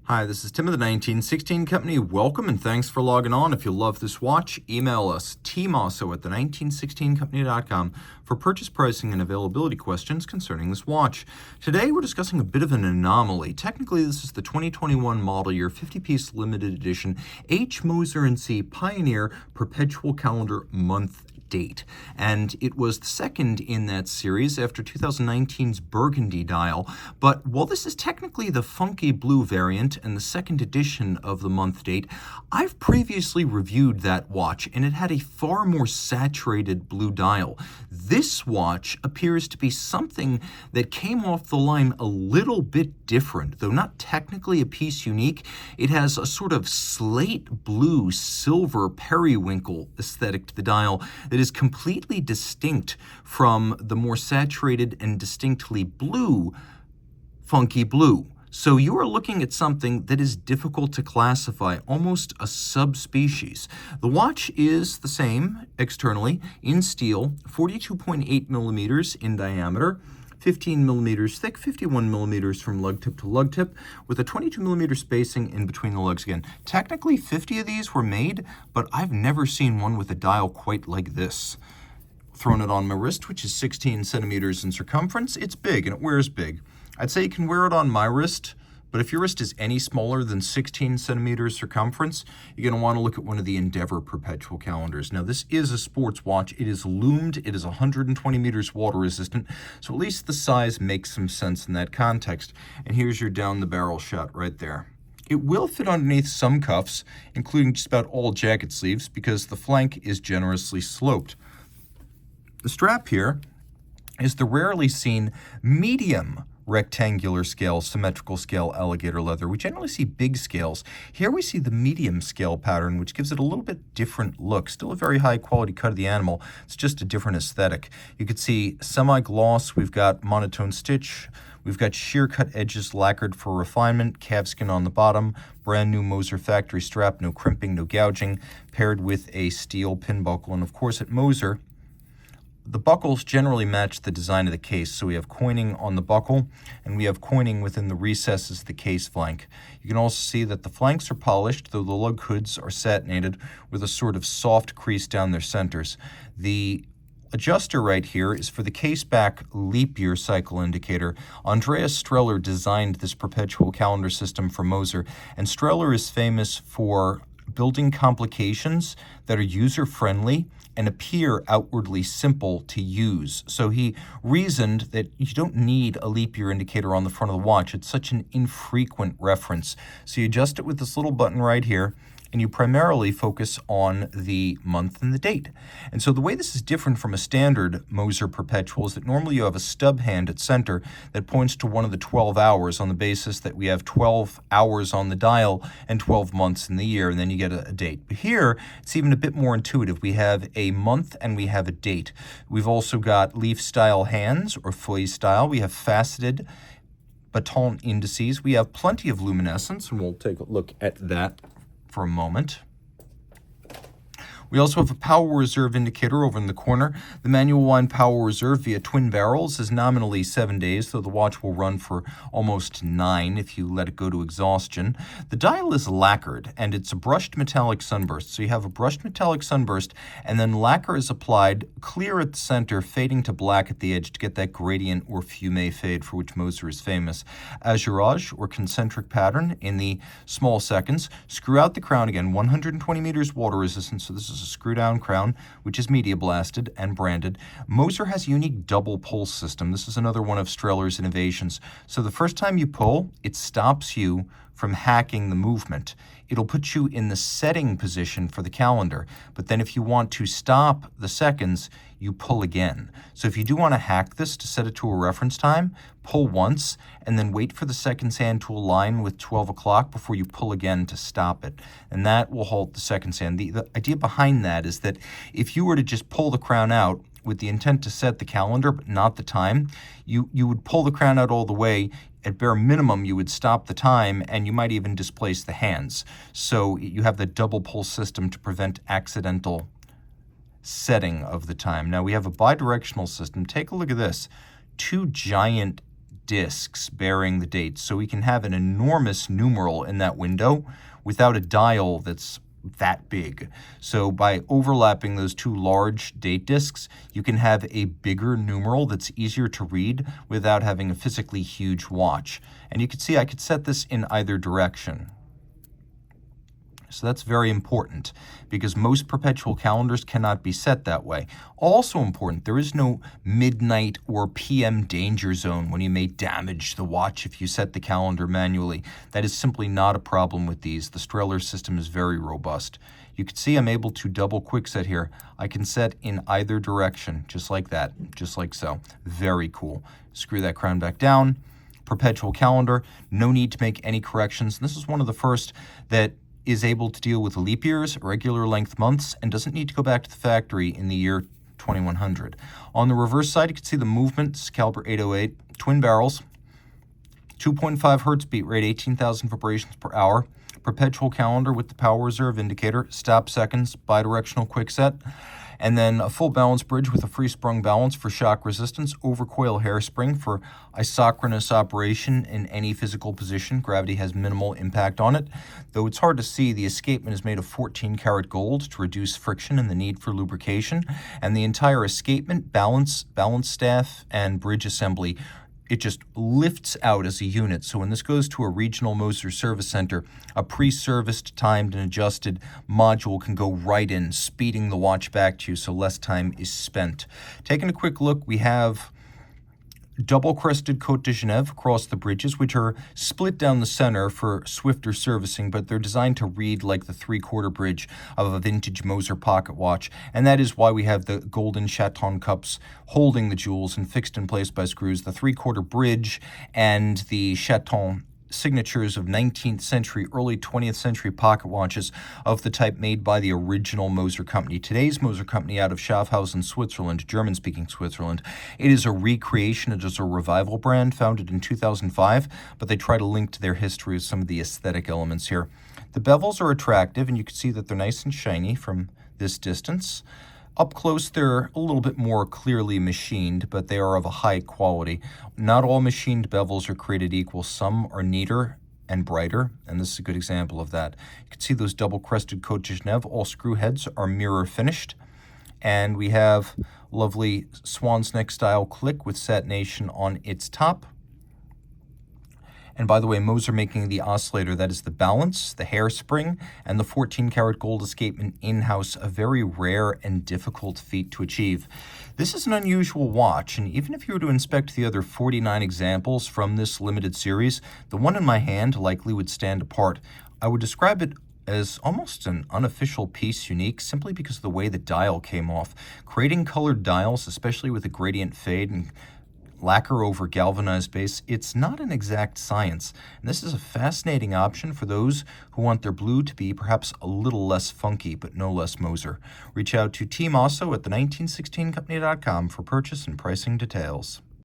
Hi, this is Tim of the 1916 Company. Welcome and thanks for logging on. If you love this watch, email us, Team Mosso at the1916company.com for purchase pricing and availability questions concerning this watch. Today we're discussing a bit of an anomaly. Technically, this is the 2021 model year 50-piece limited edition H. Moser Cie Pioneer Perpetual Calendar Month date, and it was the second in that series after 2019's Burgundy dial. But while this is technically the funky blue variant and the second edition of the month date, I've previously reviewed that watch and it had a far more saturated blue dial. This watch appears to be something that came off the line a little bit different, though not technically a piece unique. It has a sort of slate blue silver periwinkle aesthetic to the dial that is completely distinct from the more saturated and distinctly blue funky blue. So you are looking at something that is difficult to classify, almost a subspecies. The watch is the same externally in steel, 42.8 millimeters in diameter, 15 millimeters thick, 51 millimeters from lug tip to lug tip, with a 22 millimeter spacing in between the lugs again. Technically, 50 of these were made, but I've never seen one with a dial quite like this. Thrown it on my wrist, which is 16 centimeters in circumference. It's big, and it wears big. I'd say you can wear it on my wrist, but if your wrist is any smaller than 16 centimeters circumference, you're going to want to look at one of the Endeavor Perpetual calendars. Now, this is a sports watch. It is loomed. It is 120 meters water resistant, so at least the size makes some sense in that context. And here's your down the barrel shot right there. It will fit underneath some cuffs, including just about all jacket sleeves, because the flank is generously sloped. The strap here is the rarely seen medium rectangular scale, symmetrical scale alligator leather. We generally see big scales. Here we see the medium scale pattern, which gives it a little bit different look. Still a very high quality cut of the animal. It's just a different aesthetic. You can see semi-gloss. We've got monotone stitch. We've got sheer cut edges lacquered for refinement, calfskin on the bottom, brand new Moser factory strap, no crimping, no gouging, paired with a steel pin buckle. And of course at Moser, the buckles generally match the design of the case, so we have coining on the buckle, and we have coining within the recesses of the case flank. You can also see that the flanks are polished, though the lug hoods are satinated with a sort of soft crease down their centers. The adjuster right here is for the case back leap year cycle indicator. Andreas Streller designed this perpetual calendar system for Moser, and Streller is famous for building complications that are user-friendly and appear outwardly simple to use. So he reasoned that you don't need a leap year indicator on the front of the watch. It's such an infrequent reference. So you adjust it with this little button right here, and you primarily focus on the month and the date. And so the way this is different from a standard Moser Perpetual is that normally you have a stub hand at center that points to one of the 12 hours on the basis that we have 12 hours on the dial and 12 months in the year, and then you get a date. But here, it's even a bit more intuitive. We have a month and we have a date. We've also got leaf-style hands, or feuille style. We have faceted baton indices. We have plenty of luminescence, and we'll take a look at that for a moment. We also have a power reserve indicator over in the corner. The manual wind power reserve via twin barrels is nominally 7 days, though the watch will run for almost 9 if you let it go to exhaustion. The dial is lacquered, and it's a brushed metallic sunburst. So you have a brushed metallic sunburst, and then lacquer is applied clear at the center, fading to black at the edge to get that gradient or fume fade for which Moser is famous. Azurage, or concentric pattern, in the small seconds. Screw out the crown again, 120 meters water resistant, so this is a screw-down crown, which is media blasted and branded. Moser has a unique double pulse system. This is another one of Streller's innovations. So the first time you pull, it stops you from hacking the movement. It'll put you in the setting position for the calendar, but then if you want to stop the seconds, you pull again. So if you do want to hack this to set it to a reference time, pull once and then wait for the seconds hand to align with 12 o'clock before you pull again to stop it. And that will halt the seconds hand. The idea behind that is that if you were to just pull the crown out with the intent to set the calendar but not the time, you would pull the crown out all the way. At bare minimum, you would stop the time, and you might even displace the hands. So you have the double pulse system to prevent accidental setting of the time. Now we have a bidirectional system. Take a look at this. Two giant discs bearing the dates. So we can have an enormous numeral in that window without a dial that's that big. So by overlapping those two large date discs, you can have a bigger numeral that's easier to read without having a physically huge watch. And you can see I could set this in either direction. So that's very important because most perpetual calendars cannot be set that way. Also important, there is no midnight or PM danger zone when you may damage the watch if you set the calendar manually. That is simply not a problem with these. The Strehler system is very robust. You can see I'm able to double quick set here. I can set in either direction, just like that, just like so. Very cool. Screw that crown back down. Perpetual calendar, no need to make any corrections. This is one of the first that is able to deal with leap years, irregular length months, and doesn't need to go back to the factory in the year 2100. On the reverse side, you can see the movements, caliber 808, twin barrels, 2.5 hertz beat rate, 18,000 vibrations per hour, perpetual calendar with the power reserve indicator, stop seconds, bidirectional quickset, and then a full balance bridge with a free sprung balance for shock resistance, overcoil hairspring for isochronous operation in any physical position. Gravity has minimal impact on it. Though it's hard to see, the escapement is made of 14 karat gold to reduce friction and the need for lubrication. And the entire escapement, balance staff, and bridge assembly, it just lifts out as a unit. So when this goes to a regional Moser service center, a pre-serviced, timed, and adjusted module can go right in, speeding the watch back to you so less time is spent. Taking a quick look, we have double-crested Côte de Genève across the bridges, which are split down the center for swifter servicing, but they're designed to read like the three-quarter bridge of a vintage Moser pocket watch, and that is why we have the golden chaton cups holding the jewels and fixed in place by screws, the three-quarter bridge and the chaton signatures of 19th century, early 20th century pocket watches of the type made by the original Moser company. Today's Moser company out of Schaffhausen, Switzerland, German-speaking Switzerland. It is a recreation. It is a revival brand founded in 2005, but they try to link to their history with some of the aesthetic elements here. The bevels are attractive, and you can see that they're nice and shiny from this distance. Up close, they're a little bit more clearly machined, but they are of a high quality. Not all machined bevels are created equal. Some are neater and brighter, and this is a good example of that. You can see those double-crested Côte de Genève. All screw heads are mirror finished, and we have lovely swan's neck style click with satination on its top. And by the way, Moser making the oscillator, that is the balance, the hairspring, and the 14 karat gold escapement in-house, a very rare and difficult feat to achieve. This is an unusual watch, and even if you were to inspect the other 49 examples from this limited series, the one in my hand likely would stand apart. I would describe it as almost an unofficial piece unique simply because of the way the dial came off. Creating colored dials, especially with a gradient fade and lacquer over galvanized base, it's not an exact science. And this is a fascinating option for those who want their blue to be perhaps a little less funky, but no less Moser. Reach out to Team Mosso at the 1916company.com for purchase and pricing details.